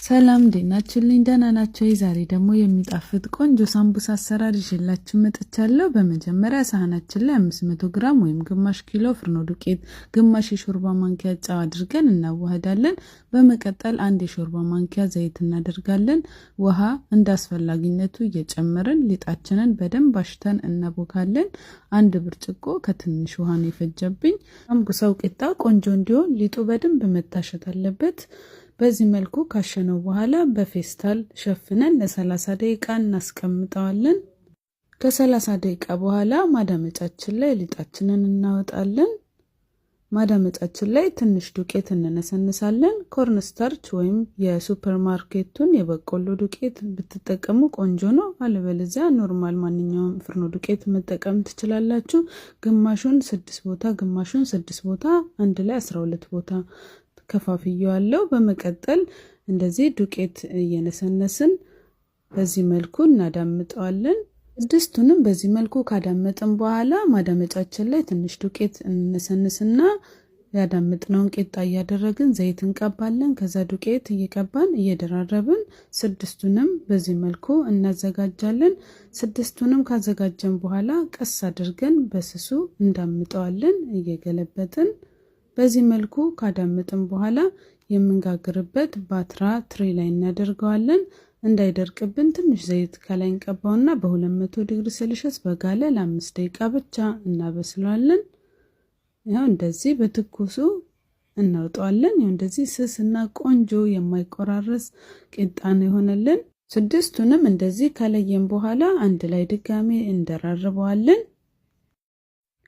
ሰላም ዲናችሁልኝ ደህና ናችሁ? ዛሬ ደግሞ የሚጣፍጥ ቆንጆ ሳምቡሳ አሰራር ይዤላችሁ መጥቻለሁ። በመጀመሪያ ሳህናችን ላይ 500 ግራም ወይም ግማሽ ኪሎ ፍርኖ ዱቄት፣ ግማሽ የሾርባ ማንኪያ ጨው አድርገን እናዋህዳለን። በመቀጠል 1 የሾርባ ማንኪያ ዘይት እናደርጋለን። ውሃ እንዳስፈላጊነቱ እየጨመርን ሊጣችንን በደንብ አሽተን እናቦካለን። 1 ብርጭቆ ከትንሽ ውሃ ነው የፈጀብኝ። ሳምቡሳው ቂጣ ቆንጆ እንዲሆን ሊጡ በደንብ መታሸት አለበት። በዚህ መልኩ ካሸነው በኋላ በፌስታል ሸፍነን ለ30 ደቂቃ እናስቀምጠዋለን። ከ30 ደቂቃ በኋላ ማዳመጫችን ላይ ሊጣችንን እናወጣለን። ማዳመጫችን ላይ ትንሽ ዱቄት እንነሰንሳለን። ኮርን ስታርች ወይም የሱፐርማርኬቱን የበቆሎ ዱቄት ብትጠቀሙ ቆንጆ ነው። አለበለዚያ ኖርማል ማንኛውም ፍርኖ ዱቄት መጠቀም ትችላላችሁ። ግማሹን 6 ቦታ ግማሹን 6 ቦታ አንድ ላይ 12 ቦታ ከፋፍየዋለሁ። በመቀጠል እንደዚህ ዱቄት እየነሰነስን በዚህ መልኩ እናዳምጠዋለን። ስድስቱንም በዚህ መልኩ ካዳመጥን በኋላ ማዳመጫችን ላይ ትንሽ ዱቄት እንነሰንስና ያዳመጥነውን ቂጣ እያደረግን ዘይት እንቀባለን። ከዛ ዱቄት እየቀባን እየደራረብን ስድስቱንም በዚህ መልኩ እናዘጋጃለን። ስድስቱንም ካዘጋጀን በኋላ ቀስ አድርገን በስሱ እንዳምጠዋለን እየገለበጥን። በዚህ መልኩ ካዳመጥን በኋላ የምንጋግርበት ባትራ ትሪ ላይ እናደርገዋለን። እንዳይደርቅብን ትንሽ ዘይት ከላይ እንቀባውና በ200 ዲግሪ ሴልሺየስ በጋለ ለ5 ደቂቃ ብቻ እናበስለዋለን። ያው እንደዚህ በትኩሱ እናውጣዋለን። ያው እንደዚህ ስስና ቆንጆ የማይቆራረስ ቂጣ ነው የሆነልን። ስድስቱንም እንደዚህ ከለየን በኋላ አንድ ላይ ድጋሜ እንደራርበዋለን።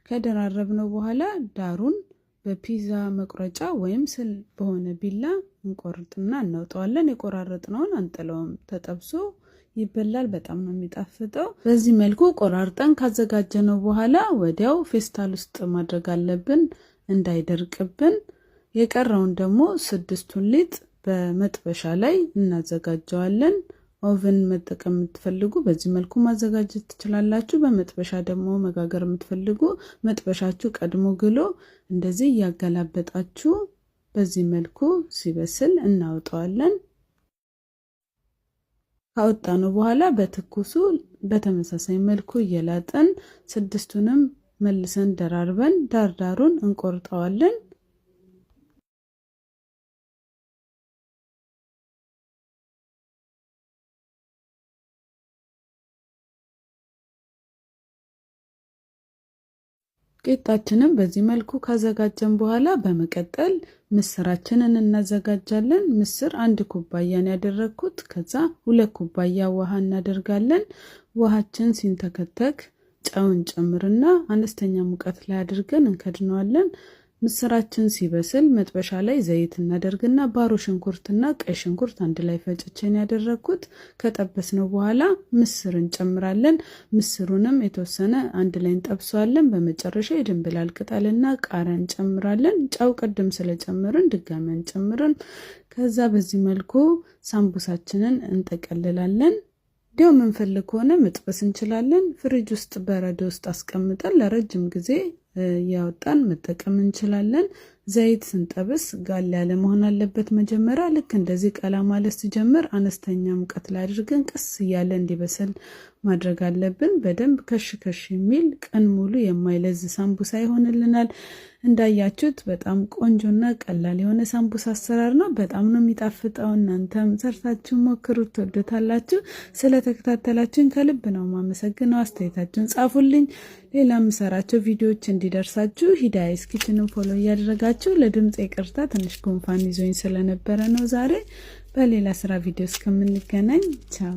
ከደራረብነው በኋላ ዳሩን በፒዛ መቁረጫ ወይም ስል በሆነ ቢላ እንቆርጥና እናውጣዋለን። የቆራረጥነውን አንጥለውም፣ ተጠብሶ ይበላል። በጣም ነው የሚጣፍጠው። በዚህ መልኩ ቆራርጠን ካዘጋጀነው በኋላ ወዲያው ፌስታል ውስጥ ማድረግ አለብን እንዳይደርቅብን። የቀረውን ደግሞ 6ቱን ሊጥ በመጥበሻ ላይ እናዘጋጀዋለን። ኦቨን መጠቀም የምትፈልጉ በዚህ መልኩ ማዘጋጀት ትችላላችሁ። በመጥበሻ ደግሞ መጋገር የምትፈልጉ መጥበሻችሁ ቀድሞ ግሎ እንደዚህ ያገላበጣችሁ በዚህ መልኩ ሲበስል እናውጣዋለን። ካወጣነው በኋላ በትኩሱ በተመሳሳይ መልኩ እየላጠን 6ቱንም መልሰን ደራርበን ዳርዳሩን እንቆርጠዋለን። ቂጣችንን በዚህ መልኩ ካዘጋጀን በኋላ በመቀጠል ምስራችንን እናዘጋጃለን። ምስር 1 ኩባያን ያደረኩት። ከዛ 2 ኩባያ ውሃ እናደርጋለን። ውሃችን ሲንተከተክ ጨውን ጨምርና አነስተኛ ሙቀት ላይ አድርገን እንከድነዋለን። ምስራችን ሲበስል መጥበሻ ላይ ዘይት እናደርግና ባሮ ሽንኩርትና ቀይ ሽንኩርት አንድ ላይ ፈጭቼን ያደረኩት። ከጠበስነው በኋላ ምስር እንጨምራለን። ምስሩንም የተወሰነ አንድ ላይ እንጠብሰዋለን። በመጨረሻ የድንብላል ቅጠልና ቃሪያ እንጨምራለን። ጨው ቀደም ስለጨመርን ድጋሚ እንጨምርን። ከዛ በዚህ መልኩ ሳምቡሳችንን እንጠቀልላለን። ዲው ምንፈልግ ከሆነ መጥበስ እንችላለን። ፍሪጅ ውስጥ በረዶ ውስጥ አስቀምጠን ለረጅም ጊዜ ያወጣን መጠቀም እንችላለን። ዘይት ስንጠብስ ጋል ያለ መሆን አለበት። መጀመሪያ ልክ እንደዚህ ቀላ ማለት ሲጀምር አነስተኛ ሙቀት ላይ አድርገን ቀስ እያለ እንዲበስል ማድረግ አለብን። በደንብ ከሽ የሚል ቀን ሙሉ የማይለዝ ሳምቡሳ ይሆንልናል። እንዳያችሁት በጣም ቆንጆና ቀላል የሆነ ሳምቡሳ አሰራር ነው። በጣም ነው የሚጣፍጠው። እናንተም ሰርታችሁ ሞክሩት፣ ትወዱታላችሁ። ስለተከታተላችሁን ከልብ ነው ማመሰግነው። አስተያየታችሁን ጻፉልኝ። ሌላ የምሰራቸው ቪዲዮዎች እንዲደርሳችሁ ሂዳያስ ኪችንን ፎሎ እያደረጋችሁ። ለድምጽ ይቅርታ ትንሽ ጉንፋን ይዞኝ ስለነበረ ነው ዛሬ። በሌላ ስራ ቪዲዮ እስከምንገናኝ ቻው።